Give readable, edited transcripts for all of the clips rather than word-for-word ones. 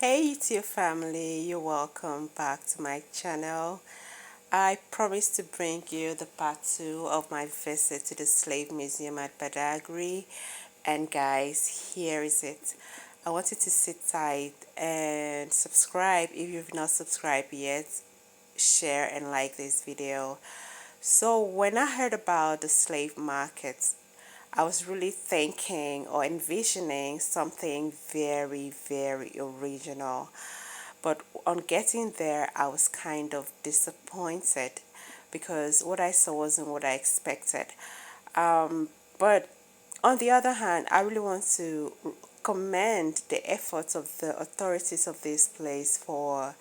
Hey YouTube family, you're welcome back to my channel. I promised to bring you the part 2 of my visit to the Slave Museum at Badagry, and guys, here is it. I want you to sit tight and subscribe if you've not subscribed yet. Share and like this video. So when I heard about the slave market, I was really thinking or envisioning something very original. But on getting there, I was kind of disappointed because what I saw wasn't what I expected. But on the other hand, I really want to commend the efforts of the authorities of this place for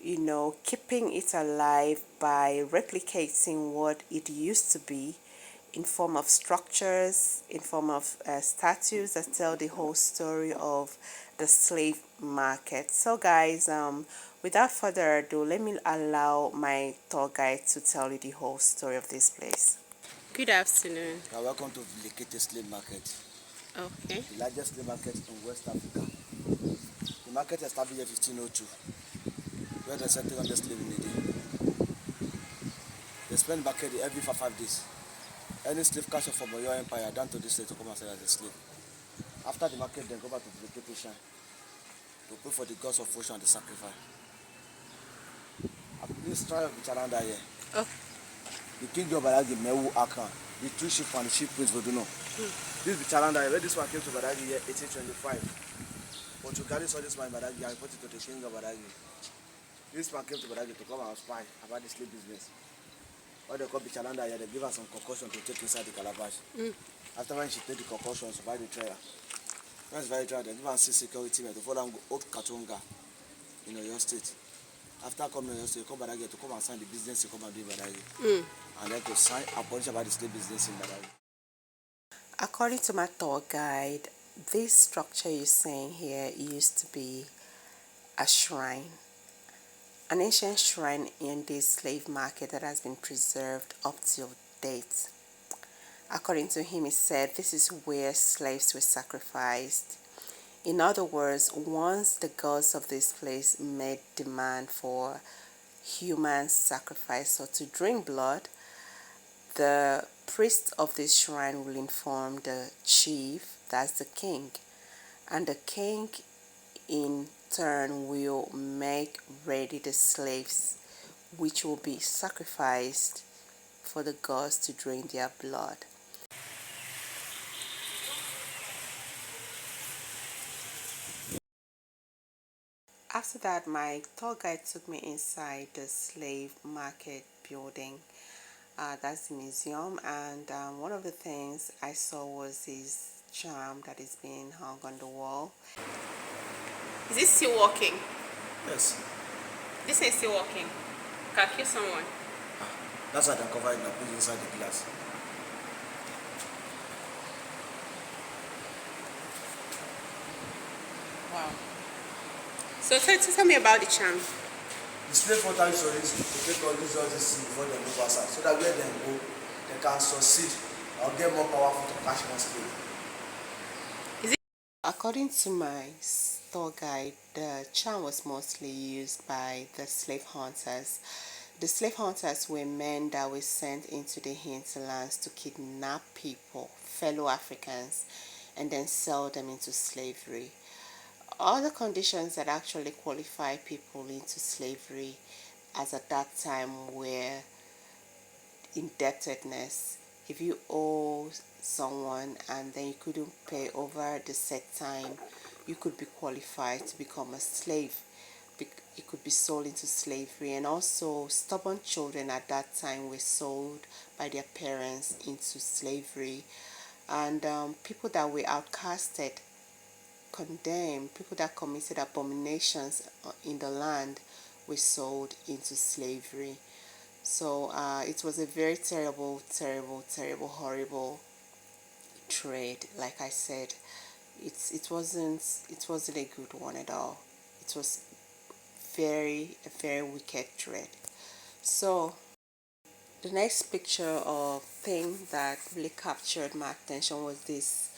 keeping it alive by replicating what it used to be in form of structures, in form of statues that tell the whole story of the slave market. So guys, without further ado, let me allow my tour guide to tell you the whole story of this place. Good afternoon. Welcome to Lekete Slave Market, Okay. the largest slave market in West Africa. The market established in 1502, where they settled on the slave in a day. They spend market every for 5 days. Any slave catch from your empire down to this state to come and sell as a slave. After the market, then go back to the Lekete shrine to pray for the gods of ocean and the sacrifice. This trial of the Chalanda here, Oh. the king of Badagry, Mewu Akan, the two chief and the chief prince Voduno. This is the Chalanda here, where this one came to Badagry here 1825. Portuguese saw this man in Badagry and reported to the king of Badagry. This man came to Badagry to come and spy about the slave business. What they call Bichalanda here, they give her some concussion to take inside the calabash. After when she take the concussion, survive the trial. When it's very trial, they give her security to follow them go Katunga in your state. After coming to your state, come Badagry to come and sign the business, you come and do Badagry. And then to sign a bunch about the slave business in Badagry. According to my tour guide, this structure you're seeing here used to be a shrine, an ancient shrine in this slave market that has been preserved up till date. According to him, he said this is where slaves were sacrificed. In other words, once the gods of this place made demand for human sacrifice or to drink blood, the priest of this shrine will inform the chief, that's the king, and the king in turn will make ready the slaves which will be sacrificed for the gods to drink their blood. After that, my tour guide took me inside the slave market building. That's the museum, and one of the things I saw was this charm that is being hung on the wall. Is this still working? Yes. This is still working. Can kill someone. That's why I can cover it and put it inside the glass. Wow. So tell me about the charm. The slave water is to take all these before they move outside, so that where they go, they can succeed or get more powerful to catch more slave. According to my tour guide, the charm was mostly used by the slave hunters. The slave hunters were men that were sent into the hinterlands to kidnap people, fellow Africans, and then sell them into slavery. Other conditions that actually qualify people into slavery as at that time were indebtedness. If you owe someone and then you couldn't pay over the set time, you could be qualified to become a slave. It could be sold into slavery. And also stubborn children at that time were sold by their parents into slavery. And people that were outcasted, condemned, people that committed abominations in the land were sold into slavery. So it was a very terrible, horrible trade. Like I said, it wasn't a good one at all. It was a very wicked trade. So the next picture or thing that really captured my attention was this,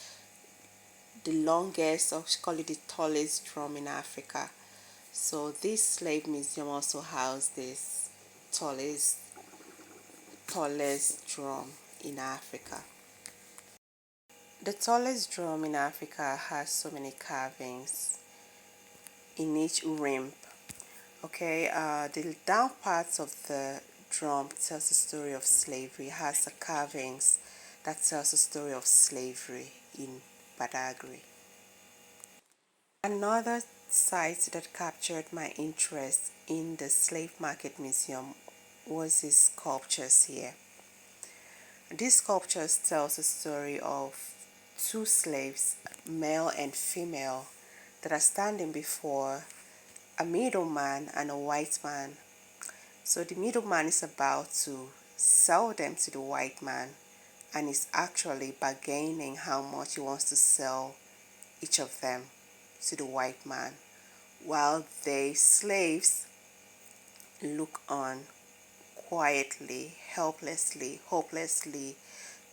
the longest, or call it the tallest drum in Africa. So this slave museum also housed this tallest tallest drum in Africa. The tallest drum in Africa has so many carvings in each rim. Okay, the down parts of the drum tells the story of slavery, has the carvings that tells the story of slavery in Badagry. Another site that captured my interest in the slave market museum was these sculptures here. These sculptures tells the story of two slaves, male and female, that are standing before a middleman and a white man. So the middleman is about to sell them to the white man and is actually bargaining how much he wants to sell each of them to the white man, while the slaves look on quietly, helplessly, hopelessly,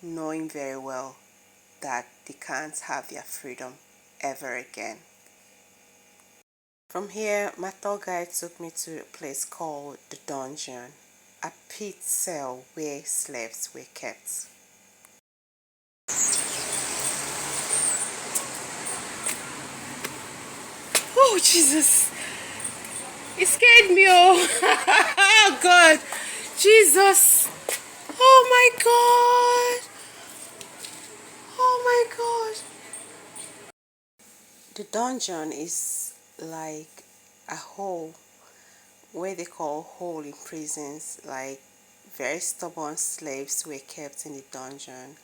knowing very well that they can't have their freedom ever again. From here, my tour guide took me to a place called the dungeon, a pit cell where slaves were kept. Oh, Jesus! It scared me, oh! Oh, God! Jesus! Oh, my God! Oh, my God! The dungeon is like a hole where they call hole in prisons, like very stubborn slaves were kept in the dungeon.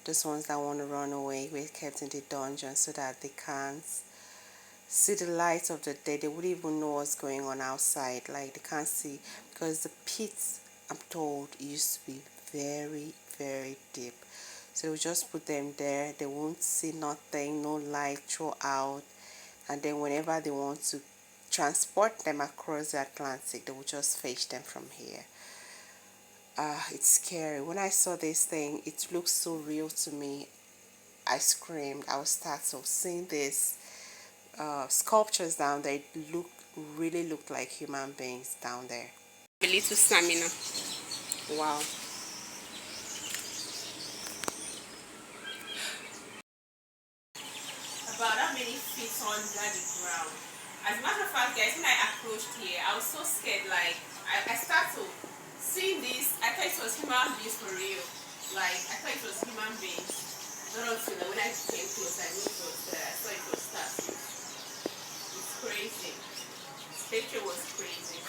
Those ones that want to run away were kept in the dungeon so that they can't see the light of the day. They wouldn't even know what's going on outside. Like they can't see because the pits, I'm told, used to be very, very deep. So we just put them there. They won't see nothing, no light throughout. And then whenever they want to transport them across the Atlantic, they will just fetch them from here. It's scary. When I saw this thing, it looked so real to me. I screamed. I was startled seeing this sculptures down there. It really looked like human beings down there. A little stamina. Wow. About that many feet under the ground. As a matter of fact, guys, when I approached here, I was so scared. Like, I started seeing this. I thought it was human beings for real. Like, I thought it was human beings. Not until when I came close, I knew it was there. I saw it was statues. It's crazy. This picture was crazy.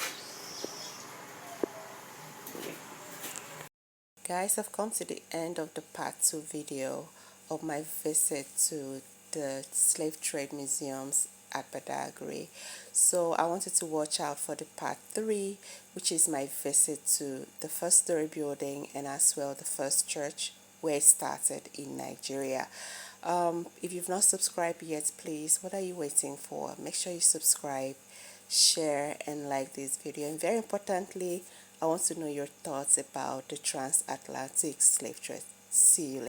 Guys, I've come to the end of the part 2 video of my visit to the slave trade museums at Badagry. So I wanted to watch out for the part 3, which is my visit to the first story building and as well the first church where it started in Nigeria. If you've not subscribed yet, please, what are you waiting for? Make sure you subscribe, share and like this video, and very importantly, I want to know your thoughts about the transatlantic slave trade. See you later.